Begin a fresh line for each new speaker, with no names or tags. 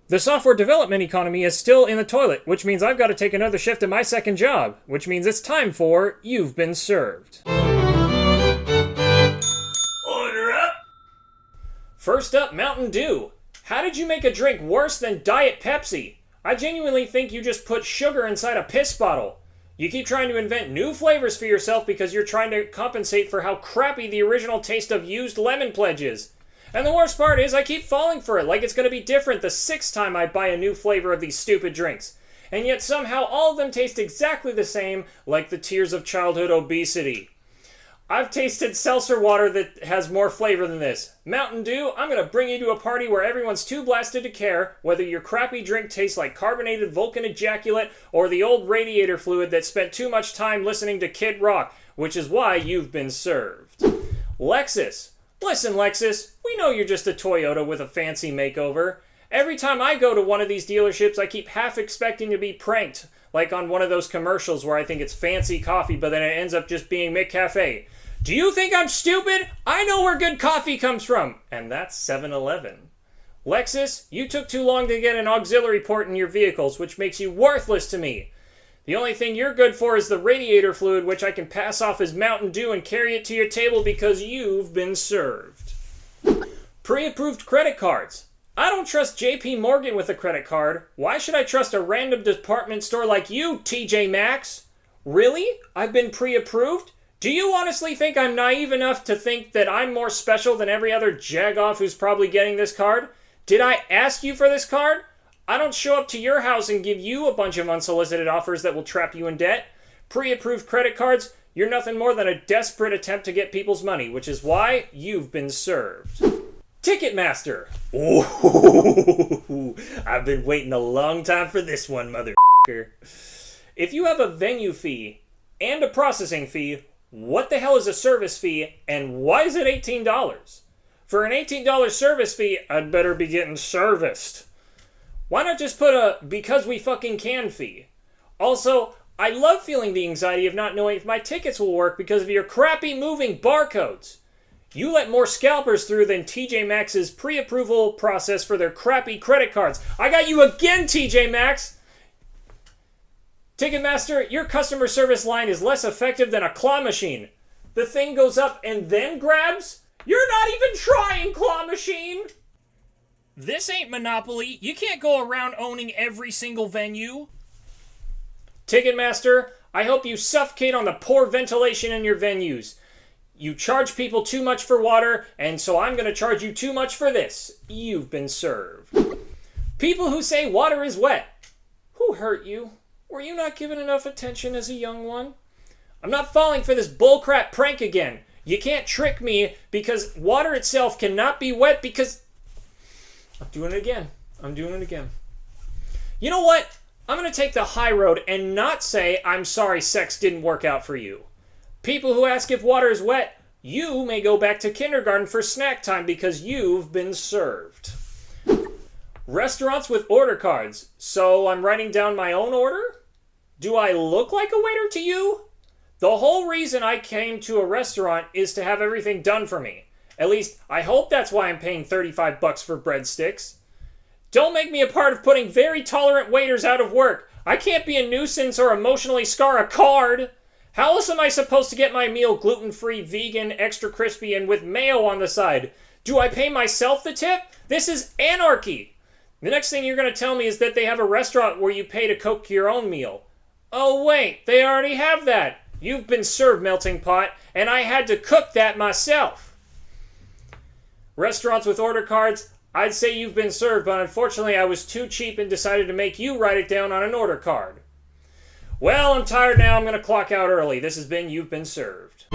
The software development economy is still in the toilet, which means I've got to take another shift at my second job, which means it's time for You've Been Served.
Order up!
First up, Mountain Dew. How did you make a drink worse than Diet Pepsi? I genuinely think you just put sugar inside a piss bottle. You keep trying to invent new flavors for yourself because you're trying to compensate for how crappy the original taste of used lemon pledge is. And the worst part is I keep falling for it like it's going to be different the 6th time I buy a new flavor of these stupid drinks. And yet somehow all of them taste exactly the same, like the tears of childhood obesity. I've tasted seltzer water that has more flavor than this. Mountain Dew, I'm going to bring you to a party where everyone's too blasted to care whether your crappy drink tastes like carbonated Vulcan ejaculate or the old radiator fluid that spent too much time listening to Kid Rock, which is why you've been served. Lexus. Listen, Lexus, we know you're just a Toyota with a fancy makeover. Every time I go to one of these dealerships, I keep half expecting to be pranked, like on one of those commercials where I think it's fancy coffee, but then it ends up just being McCafe. Do you think I'm stupid? I know where good coffee comes from, and that's 7-Eleven. Lexus, you took too long to get an auxiliary port in your vehicles, which makes you worthless to me. The only thing you're good for is the radiator fluid, which I can pass off as Mountain Dew and carry it to your table because you've been served. Pre-approved credit cards. I don't trust JP Morgan with a credit card. Why should I trust a random department store like you, TJ Maxx? Really? I've been pre-approved? Do you honestly think I'm naive enough to think that I'm more special than every other jagoff who's probably getting this card? Did I ask you for this card? I don't show up to your house and give you a bunch of unsolicited offers that will trap you in debt. Pre-approved credit cards, you're nothing more than a desperate attempt to get people's money, which is why you've been served. TicketMaster. Ooh, I've been waiting a long time for this one, motherfucker. If you have a venue fee and a processing fee, what the hell is a service fee, and why is it $18? For an $18 service fee, I'd better be getting serviced. Why not just put a because we fucking can fee? Also, I love feeling the anxiety of not knowing if my tickets will work because of your crappy moving barcodes. You let more scalpers through than TJ Maxx's pre-approval process for their crappy credit cards. I got you again, TJ Maxx! TicketMaster, your customer service line is less effective than a claw machine. The thing goes up and then grabs? You're not even trying, claw machine! This ain't Monopoly. You can't go around owning every single venue. Ticketmaster, I hope you suffocate on the poor ventilation in your venues. You charge people too much for water, and so I'm going to charge you too much for this. You've been served. People who say water is wet. Who hurt you? Were you not given enough attention as a young one? I'm not falling for this bullcrap prank again. You can't trick me because water itself cannot be wet because... I'm doing it again. You know what? I'm going to take the high road and not say I'm sorry sex didn't work out for you. People who ask if water is wet, you may go back to kindergarten for snack time because you've been served. Restaurants with order cards. So I'm writing down my own order? Do I look like a waiter to you? The whole reason I came to a restaurant is to have everything done for me. At least, I hope that's why I'm paying $35 for breadsticks. Don't make me a part of putting very tolerant waiters out of work. I can't be a nuisance or emotionally scar a card. How else am I supposed to get my meal gluten-free, vegan, extra crispy, and with mayo on the side? Do I pay myself the tip? This is anarchy. The next thing you're going to tell me is that they have a restaurant where you pay to cook your own meal. Oh wait, they already have that. You've been served, melting pot, and I had to cook that myself. Restaurants with order cards, I'd say you've been served, but unfortunately I was too cheap and decided to make you write it down on an order card. Well, I'm tired now. I'm going to clock out early. This has been You've Been Served.